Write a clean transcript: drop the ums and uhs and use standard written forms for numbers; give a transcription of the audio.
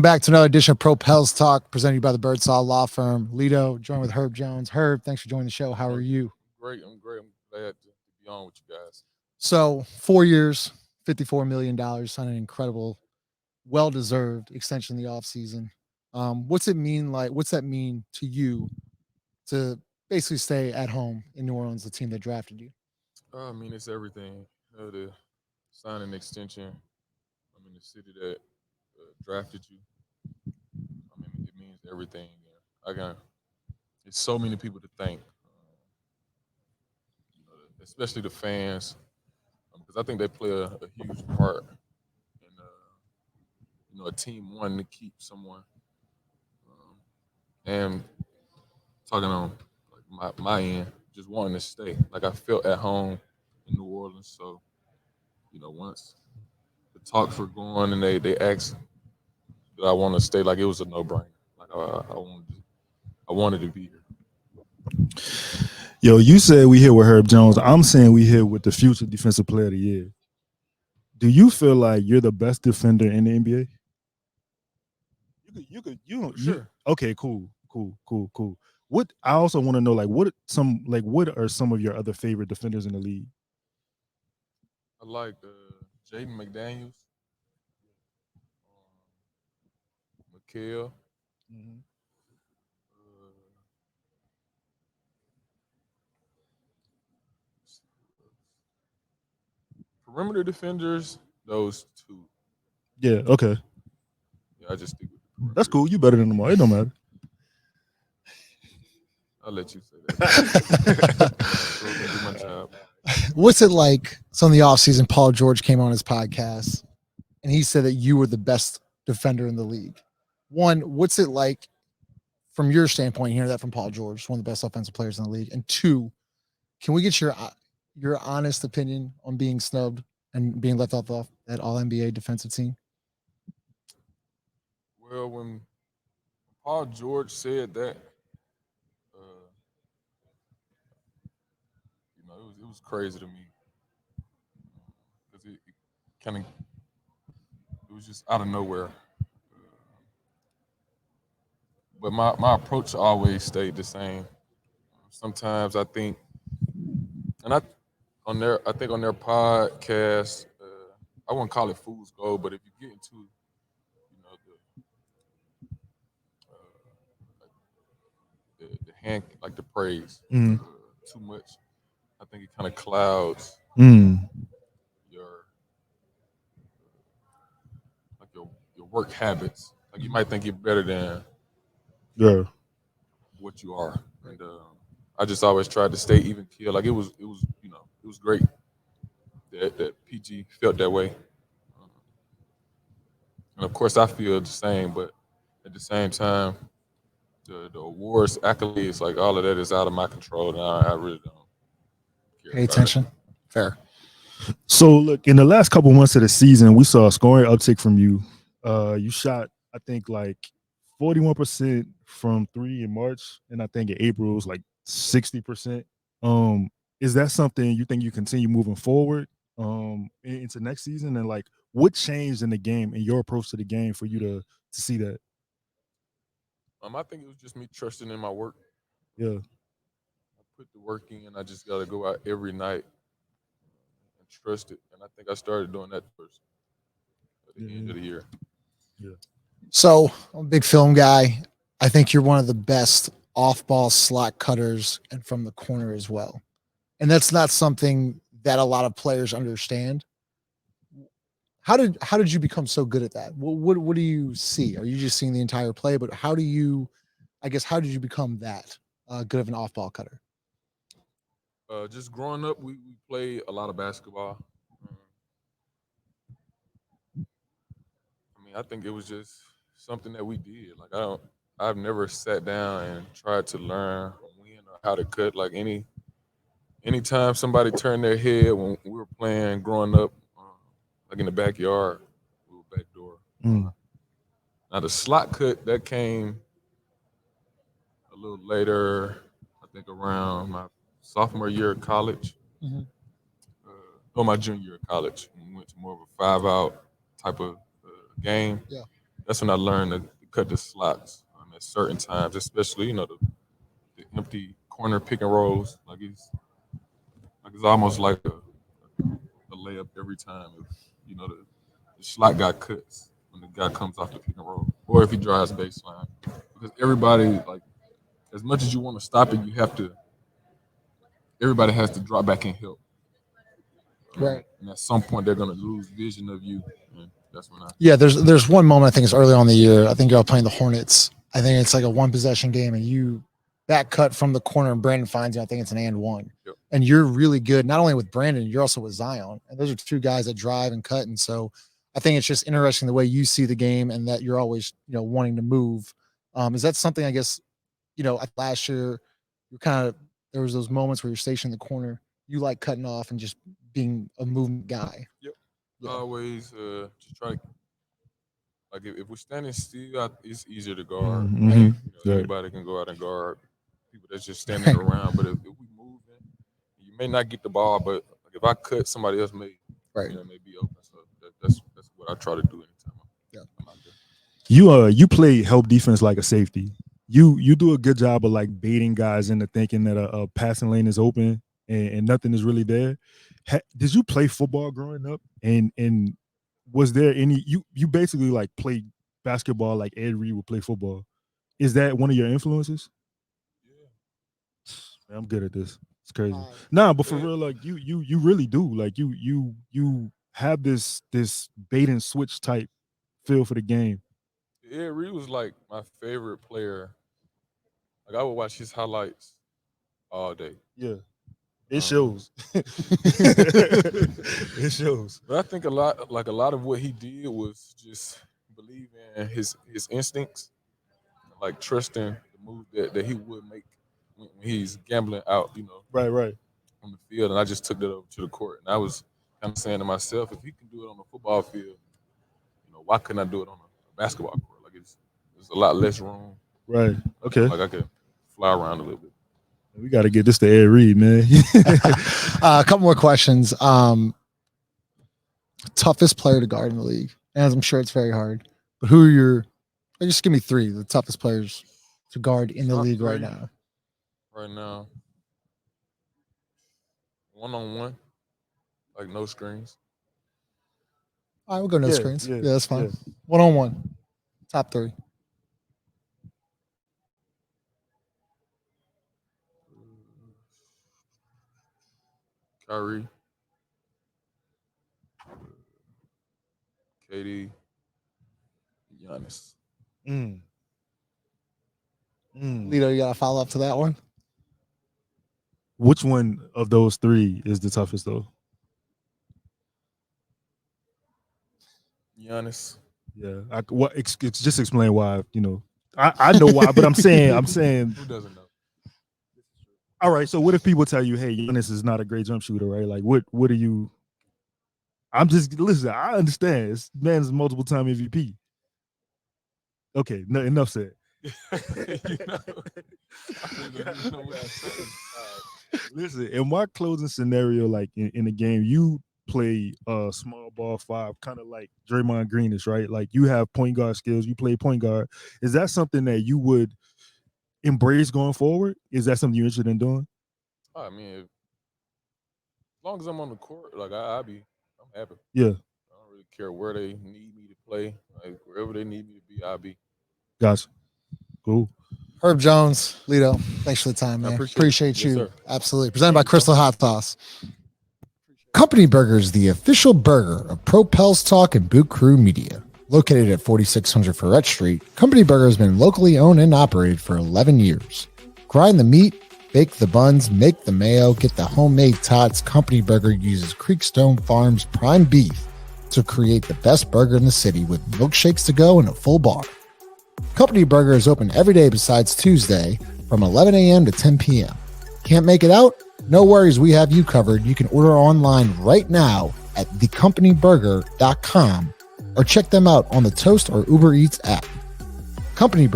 Back to another edition of Propels Talk, presented to you by the Birdsall Law Firm. Lido, joined with Herb Jones. Herb, thanks for joining the show. How are you? Great. I'm great. I'm glad to be on with you guys. So, 4 years, $54 million, on an incredible, well-deserved extension in the offseason. What's it mean? What's that mean to you to basically stay at home in New Orleans, the team that drafted you? I mean, it's everything. To sign an extension. I mean, the city that drafted you. I mean, it means everything. I got. It's so many people to thank, especially the fans, because I think they play a huge part in, a team wanting to keep someone. And talking on like my end, just wanting to stay. Like I felt at home in New Orleans, so once the talks were going and they asked that I want to stay, like it was a no brainer. Like I wanted to be here. Yo, you said we here with Herb Jones. I'm saying we here with the future defensive player of the year. Do you feel like you're the best defender in the NBA? You Sure. Okay, cool. What I also want to know, what are some of your other favorite defenders in the league? I like Jaden McDaniels, Mikael. Mm-hmm. Uh, perimeter defenders, those two. Yeah, okay. Yeah, I just stick with the That's perimeter. cool. You better than them all. It don't matter. I'll let you say that. So I can do my job. What's it like? So in the offseason, Paul George came on his podcast and he said that you were the best defender in the league. One, what's it like from your standpoint, hearing that from Paul George, one of the best offensive players in the league? And two, can we get your honest opinion on being snubbed and being left off that All NBA defensive team? Well, when Paul George said that, it was crazy to me because it kind of it was just out of nowhere. But my approach always stayed the same. Sometimes I think, and I think on their podcast, I wouldn't call it fool's gold, but if you get into the hand like the praise Mm. too much, I think it kind of clouds Mm. your your work habits. Like you might think you're better than Yeah. what you are, and I just always tried to stay even keel. Like it was great that PG felt that way, and of course I feel the same. But at the same time, the awards, accolades, like all of that is out of my control, and I really don't care Pay about it. attention. Fair. So look, in the last couple months of the season, we saw a scoring uptick from you. You shot, I think, like 41% from three in March, and I think in April it was like 60%. Um, is that something you think you continue moving forward into next season? And like, what changed in the game and your approach to the game for you to see that? I think it was just me trusting in my work. Yeah. I put the work in, and I just got to go out every night and trust it. And I think I started doing that first at the end Yeah. of the year. Yeah. So I'm a big film guy. I think you're one of the best off-ball slot cutters and from the corner as well. And that's not something that a lot of players understand. How did you become so good at that? What do you see? Are you just seeing the entire play? But how do you, I guess, how did you become that good of an off-ball cutter? Just growing up, we played a lot of basketball. Um, I mean, I think it was just something that we did. Like I've never sat down and tried to learn when or how to cut. Like anytime somebody turned their head when we were playing growing up, like in the backyard, we were backdoor. Mm. Now the slot cut that came a little later, I think around my sophomore year of college, Mhm. or my junior year of college. When we went to more of a 5 out type of game. Yeah. that's when I learned to cut the slots at certain times, especially the empty corner pick and rolls. Like it's almost like a layup every time. If, the slot guy cuts when the guy comes off the pick and roll, or if he drives baseline, because everybody as much as you want to stop it, everybody has to drop back and help. Right. And at some point, they're going to lose vision of you. And that's when there's one moment, I think it's early on in the year. I think y'all playing the Hornets. I think it's like a one possession game, and you back cut from the corner, and Brandon finds you. I think it's an and one. Yep. And you're really good, not only with Brandon, you're also with Zion. And those are two guys that drive and cut. And so I think it's just interesting the way you see the game, and that you're always, wanting to move. Is that something, I guess, last year, there was those moments where you're stationed in the corner, you like cutting off and just being a movement guy. Yep. Yeah. Always just try to, if we're standing still, it's easier to guard. Mm-hmm. Anybody can go out and guard people that's just standing around. But if we move, you may not get the ball, but if I cut, somebody else may be open. So that's what I try to do anytime I'm out there. You play help defense like a safety. You do a good job of like baiting guys into thinking that a passing lane is open and nothing is really there. Did you play football growing up? And was there any you basically like played basketball like Ed Reed would play football? Is that one of your influences? Yeah, man, I'm good at this. It's crazy. Nah, but for real, like you really do. Like you have this bait and switch type feel for the game. Ed Reed was like my favorite player. Like I would watch his highlights all day. Yeah. It shows. It shows. But I think a lot of what he did was just believe in his instincts, like trusting the move that he would make when he's gambling out, Right. on the field. And I just took that over to the court. And I was kind of saying to myself, if he can do it on the football field, why couldn't I do it on a basketball court? Like there's a lot less room. Right. Okay. Like I could fly around a little bit. We got to get this to Ed Reed, man. A couple more questions. Toughest player to guard in the league, and I'm sure it's very hard. But who are just give me three, the toughest players to guard in the league right now. Right now, 1-on-1, like no screens. All right, we'll go no screens. Yeah, that's fine. Yeah. 1-on-1, top three. Kyrie, KD, Giannis. Lito, you got a follow up to that one? Which one of those three is the toughest, though? Giannis. Yeah. Just explain why. I know why, but I'm saying. Who doesn't know? All right. So what if people tell you, "Hey, Giannis is not a great jump shooter," right? Like, what are you? Listen. I understand. This man's multiple time MVP. Okay. No, enough said. Listen, in my closing scenario, like in the game, you play small ball five, kind of like Draymond Greenish, right? Like you have point guard skills. You play point guard. Is that something that you would embrace going forward? Is that something you're interested in doing? I mean, as long as I'm on the court, like I'm happy. Yeah. I don't really care where they need me to play. Like wherever they need me to be, I'll be. Gotcha. Cool. Herb Jones, Lito, thanks for the time, man. Appreciate you. Yes, absolutely. Presented by Crystal Hot Sauce. Company Burger is the official burger of Propels Talk and Boot Crew Media. Located at 4600 Ferret Street, Company Burger has been locally owned and operated for 11 years. Grind the meat, bake the buns, make the mayo, get the homemade tots. Company Burger uses Creekstone Farms prime beef to create the best burger in the city with milkshakes to go and a full bar. Company Burger is open every day besides Tuesday from 11 a.m. to 10 p.m. Can't make it out? No worries, we have you covered. You can order online right now at thecompanyburger.com or check them out on the Toast or Uber Eats app. Company Burger.